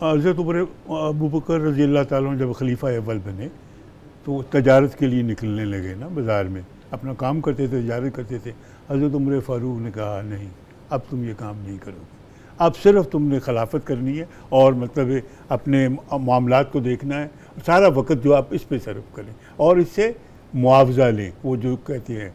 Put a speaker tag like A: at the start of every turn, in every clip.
A: حضرت عمر ابو بکر رضی اللہ تعالیٰ عنہ جب خلیفہ اول بنے تو تجارت کے لیے نکلنے لگے نا بازار میں، اپنا کام کرتے تھے، تجارت کرتے تھے. حضرت عمر فاروق نے کہا نہیں، اب تم یہ کام نہیں کرو گے، اب صرف تم نے خلافت کرنی ہے اور مطلب اپنے معاملات کو دیکھنا ہے، سارا وقت جو آپ اس پہ صرف کریں اور اس سے معاوضہ لیں، وہ جو کہتے ہیں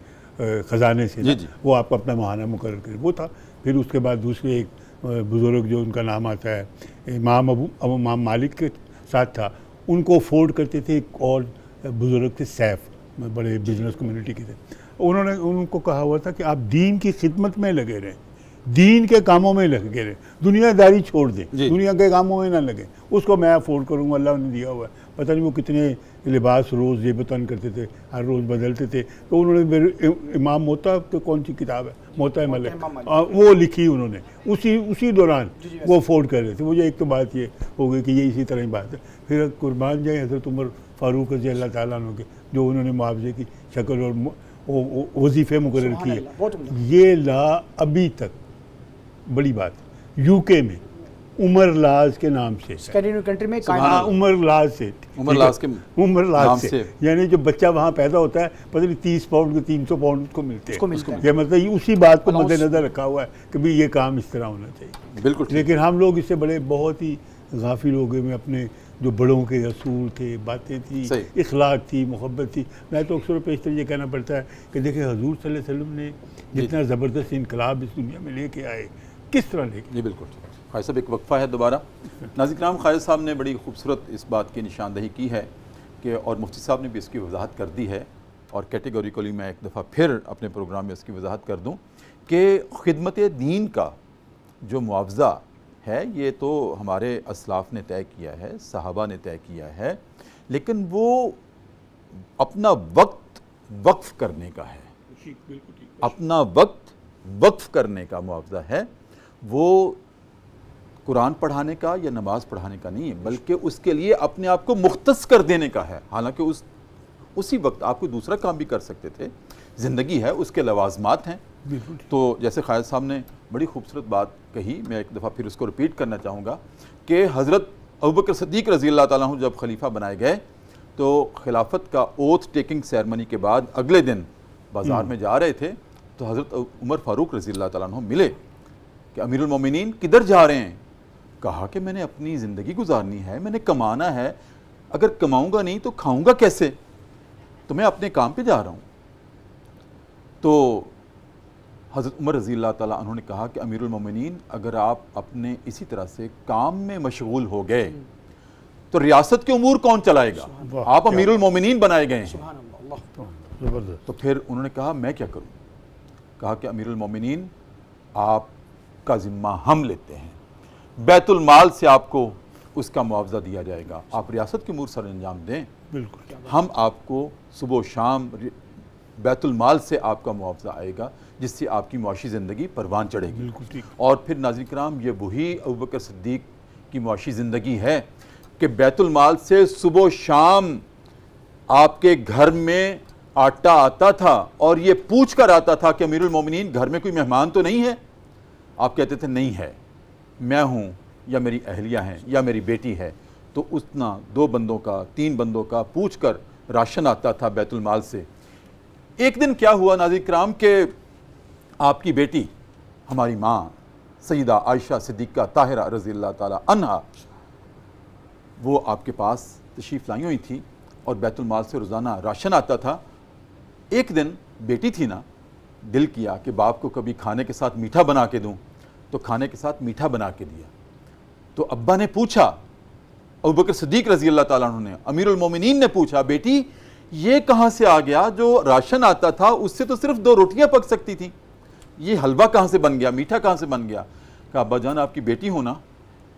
A: خزانے سے وہ آپ اپنا ماہانہ مقرر کریں. وہ تھا. پھر اس کے بعد دوسرے ایک بزرگ جو ان کا نام آتا ہے امام مالک کے ساتھ تھا، ان کو افورڈ کرتے تھے. ایک اور بزرگ تھے سیف، بڑے بزنس کمیونٹی کے تھے. انہوں نے ان کو کہا ہوا تھا کہ آپ دین کی خدمت میں لگے رہیں، دین کے کاموں میں لگے رہیں، دنیا داری چھوڑ دیں، دنیا کے کاموں میں نہ لگیں. اس کو میں افورڈ کروں گا، اللہ نے دیا ہوا ہے. پتہ نہیں وہ کتنے لباس روز یہ بتن کرتے تھے، ہر روز بدلتے تھے. تو انہوں نے امام موتا کی کون سی کتاب ہے، موتا ملک، وہ لکھی انہوں نے اسی دوران وہ افورڈ کر رہے تھے. مجھے ایک تو بات یہ ہو گئی کہ یہ اسی طرح ہی بات ہے. پھر قربان جائیں حضرت عمر فاروق رضی اللہ تعالیٰ عنہ کے، جو انہوں نے معاوضے کی شکل اور وظیفے مقرر کیے. یہ لا ابھی تک بڑی بات یو کے میں عمر لاز کے نام سے، عمر لاز سے یعنی جو بچہ وہاں پیدا ہوتا ہے پتہ نہیں 30 پاؤنڈ کے 300 پاؤنڈ کو ملتے ہیں. یہ مطلب اسی بات کو مد نظر رکھا ہوا ہے کہ بھی یہ کام اس طرح ہونا چاہیے. بالکل. لیکن ہم لوگ اس سے بڑے بہت ہی غافل ہو گئے. میں اپنے جو بڑوں کے اصول تھے، باتیں تھیں، اخلاق تھی، محبت تھی. میں تو اکثر پیشتر یہ کہنا پڑتا ہے کہ دیکھیں حضور صلی اللہ علیہ وسلم نے جتنا زبردست انقلاب اس دنیا میں لے کے آئے، کس طرح لے کے.
B: جی بالکل. خالد صاحب ایک وقفہ ہے دوبارہ. ناظرین کرام، خالد صاحب نے بڑی خوبصورت اس بات کی نشاندہی کی ہے کہ، اور مفتی صاحب نے بھی اس کی وضاحت کر دی ہے، اور کیٹیگوریکلی میں ایک دفعہ پھر اپنے پروگرام میں اس کی وضاحت کر دوں کہ خدمت دین کا جو معاوضہ ہے یہ تو ہمارے اسلاف نے طے کیا ہے، صحابہ نے طے کیا ہے، لیکن وہ اپنا وقت وقف کرنے کا ہے، اپنا وقت وقف کرنے کا معاوضہ ہے. وہ قرآن پڑھانے کا یا نماز پڑھانے کا نہیں ہے، بلکہ اس کے لیے اپنے آپ کو مختص کر دینے کا ہے. حالانکہ اسی وقت آپ کوئی دوسرا کام بھی کر سکتے تھے. زندگی ہے، اس کے لوازمات ہیں. تو جیسے خالد صاحب نے بڑی خوبصورت بات کہی، میں ایک دفعہ پھر اس کو ریپیٹ کرنا چاہوں گا کہ حضرت ابوبکر صدیق رضی اللہ تعالیٰ عنہ جب خلیفہ بنائے گئے تو خلافت کا اوتھ ٹیکنگ سیرمنی کے بعد اگلے دن بازار میں جا رہے تھے تو حضرت عمر فاروق رضی اللہ تعالیٰ عنہ ملے کہ امیر المومنین کدھر جا رہے ہیں؟ کہا کہ میں نے اپنی زندگی گزارنی ہے، میں نے کمانا ہے، اگر کماؤں گا نہیں تو کھاؤں گا کیسے، تو میں اپنے کام پہ جا رہا ہوں. تو حضرت عمر رضی اللہ تعالیٰ عنہ نے کہا کہ امیر المومنین اگر آپ اپنے اسی طرح سے کام میں مشغول ہو گئے تو ریاست کے امور کون چلائے گا؟ آپ امیر المومنین بنائے گئے ہیں. تو پھر انہوں نے کہا میں کیا کروں؟ کہا کہ امیر المومنین آپ کا ذمہ ہم لیتے ہیں، بیت المال سے آپ کو اس کا معاوضہ دیا جائے گا، آپ ریاست کے امور سر انجام دیں، ہم آپ کو صبح و شام بیت المال سے آپ کا معاوضہ آئے گا جس سے آپ کی معاشی زندگی پروان چڑھے گی. اور پھر ناظرین کرام، یہ وہی ابوبکر صدیق کی معاشی زندگی ہے کہ بیت المال سے صبح و شام آپ کے گھر میں آٹا آتا تھا اور یہ پوچھ کر آتا تھا کہ امیر المومنین گھر میں کوئی مہمان تو نہیں ہے؟ آپ کہتے تھے نہیں ہے، میں ہوں یا میری اہلیہ ہیں یا میری بیٹی ہے. تو اتنا 2 بندوں کا 3 بندوں کا پوچھ کر راشن آتا تھا بیت المال سے. ایک دن کیا ہوا ناظرین کرام کہ آپ کی بیٹی ہماری ماں سیدہ عائشہ صدیقہ طاہرہ رضی اللہ تعالیٰ عنہا وہ آپ کے پاس تشریف لائی ہوئی تھی اور بیت المال سے روزانہ راشن آتا تھا. ایک دن بیٹی تھی نا، دل کیا کہ باپ کو کبھی کھانے کے ساتھ میٹھا بنا کے دوں، تو کھانے کے ساتھ میٹھا بنا کے دیا. تو ابا نے پوچھا، ابوبکر صدیق رضی اللہ تعالیٰ عنہ نے، امیر المومنین نے پوچھا بیٹی یہ کہاں سے آ گیا؟ جو راشن آتا تھا اس سے تو صرف 2 روٹیاں پک سکتی تھیں، یہ حلوہ کہاں سے بن گیا، میٹھا کہاں سے بن گیا؟ کہا ابا جان آپ کی بیٹی ہونا،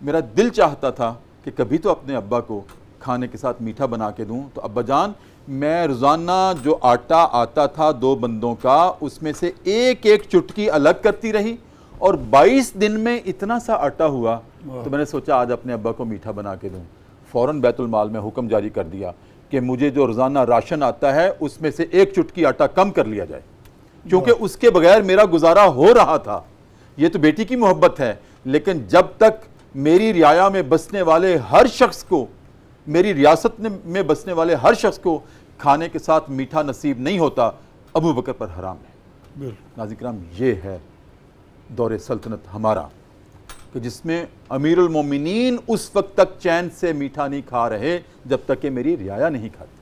B: میرا دل چاہتا تھا کہ کبھی تو اپنے ابا کو کھانے کے ساتھ میٹھا بنا کے دوں. تو ابا جان میں روزانہ جو آٹا آتا تھا 2 بندوں کا اس میں سے ایک ایک چٹکی الگ کرتی رہی اور 22 دن میں اتنا سا آٹا ہوا تو میں نے سوچا آج اپنے ابا کو میٹھا بنا کے دوں. فوراً بیت المال میں حکم جاری کر دیا کہ مجھے جو روزانہ راشن آتا ہے اس میں سے ایک چٹکی آٹا کم کر لیا جائے، کیونکہ اس کے بغیر میرا گزارا ہو رہا تھا. یہ تو بیٹی کی محبت ہے، لیکن جب تک میری رعایا میں بسنے والے ہر شخص کو، میری ریاست میں بسنے والے ہر شخص کو کھانے کے ساتھ میٹھا نصیب نہیں ہوتا، ابو بکر پر حرام ہے۔
A: بالکل
B: ناظرین کرام، یہ ہے دور سلطنت ہمارا، کہ جس میں امیر المومنین اس وقت تک چین سے میٹھا نہیں کھا رہے جب تک کہ میری رعایا نہیں کھاتی۔